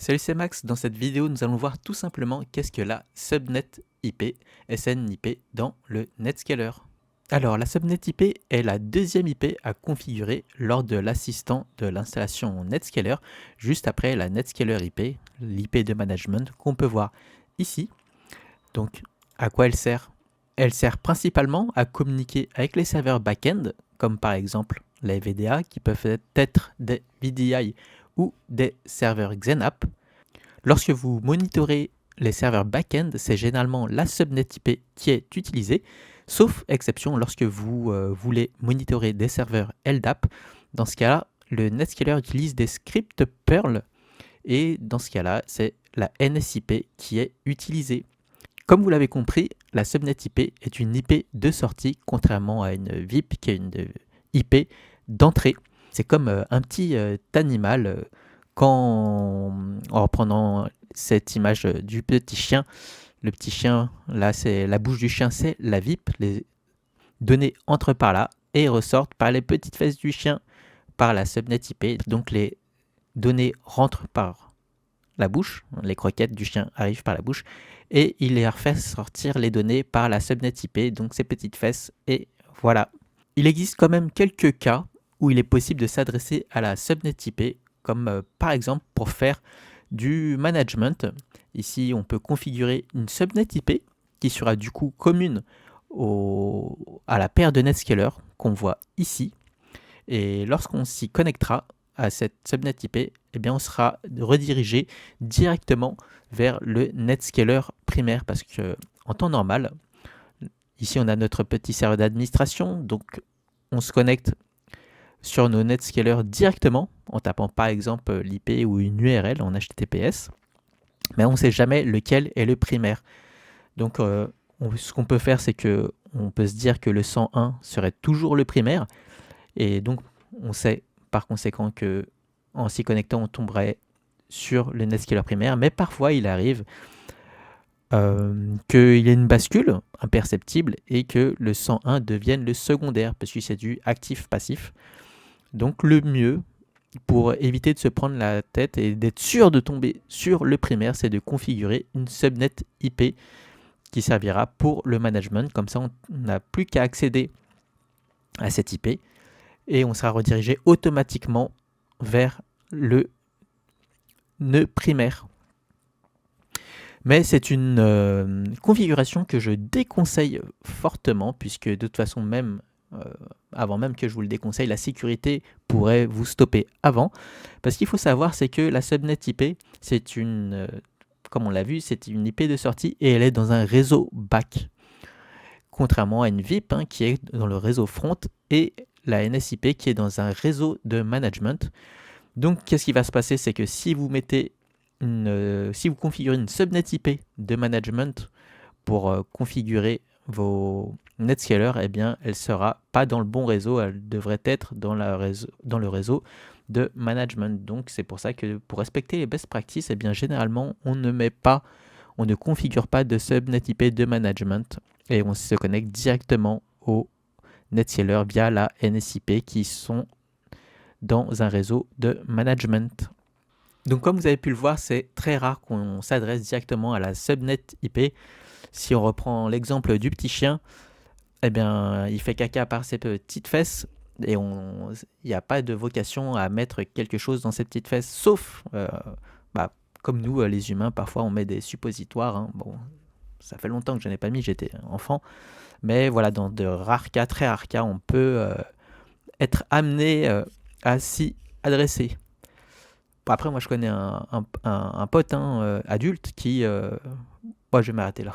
Salut, c'est Max. Dans cette vidéo, nous allons voir tout simplement qu'est-ce que la subnet IP, SNIP, dans le Netscaler. Alors, la subnet IP est la deuxième IP à configurer lors de l'assistant de l'installation Netscaler, juste après la Netscaler IP, l'IP de management qu'on peut voir ici. Donc, à quoi elle sert? Elle sert principalement à communiquer avec les serveurs back-end, comme par exemple les VDA, qui peuvent être des VDI ou des serveurs XenApp. Lorsque vous monitorez les serveurs back-end, c'est généralement la subnet IP qui est utilisée, sauf exception lorsque vous voulez monitorer des serveurs LDAP. Dans ce cas-là, le Netscaler utilise des scripts Perl et dans ce cas-là, c'est la NSIP qui est utilisée. Comme vous l'avez compris, la subnet IP est une IP de sortie, contrairement à une VIP qui est une IP d'entrée. C'est comme un petit animal. En reprenant cette image du petit chien, le petit chien, là, c'est la bouche du chien, c'est la VIP. Les données entrent par là et ressortent par les petites fesses du chien, par la subnet IP. Donc les données rentrent par la bouche, les croquettes du chien arrivent par la bouche, et il les refait sortir les données par la subnet IP, donc ses petites fesses, et voilà. Il existe quand même quelques cas où il est possible de s'adresser à la subnet IP, comme par exemple pour faire du management. Ici, on peut configurer une subnet IP qui sera du coup commune à la paire de Netscaler qu'on voit ici. Et lorsqu'on s'y connectera à cette subnet IP, eh bien on sera redirigé directement vers le Netscaler primaire parce que en temps normal, ici on a notre petit serveur d'administration, donc on se connecte sur nos Netscaler directement en tapant par exemple l'IP ou une URL en HTTPS, mais on ne sait jamais lequel est le primaire. Donc ce qu'on peut faire, c'est que on peut se dire que le 101 serait toujours le primaire, et donc on sait par conséquent que en s'y connectant, on tomberait sur le Netscaler primaire, mais parfois il arrive qu'il y ait une bascule imperceptible et que le 101 devienne le secondaire, parce que c'est du actif-passif. Donc le mieux, pour éviter de se prendre la tête et d'être sûr de tomber sur le primaire, c'est de configurer une subnet IP qui servira pour le management. Comme ça, on n'a plus qu'à accéder à cette IP et on sera redirigé automatiquement vers le nœud primaire. Mais c'est une configuration que je déconseille fortement, puisque de toute façon, même avant même que je vous le déconseille, la sécurité pourrait vous stopper avant. Parce qu'il faut savoir, c'est que la subnet IP, c'est une, comme on l'a vu, c'est une IP de sortie et elle est dans un réseau back. Contrairement à une VIP qui est dans le réseau front et la NSIP qui est dans un réseau de management. Donc, qu'est-ce qui va se passer? C'est que si vous mettez si vous configurez une subnet IP de management pour configurer vos Netscaler, eh bien, elle ne sera pas dans le bon réseau, elle devrait être dans le réseau de management. Donc, c'est pour ça que pour respecter les best practices, eh bien, généralement, on ne configure pas de subnet IP de management et on se connecte directement au Netscaler via la NSIP qui sont dans un réseau de management. Donc comme vous avez pu le voir, c'est très rare qu'on s'adresse directement à la subnet IP. Si on reprend l'exemple du petit chien, eh bien, il fait caca par ses petites fesses et il n'y a pas de vocation à mettre quelque chose dans ses petites fesses, sauf, comme nous, les humains, parfois on met des suppositoires. Hein. Bon, ça fait longtemps que je n'en ai pas mis, j'étais enfant. Mais voilà, dans de rares cas, très rares cas, on peut être amené à s'y adresser. Après, moi, je connais un pote adulte qui... je vais m'arrêter là.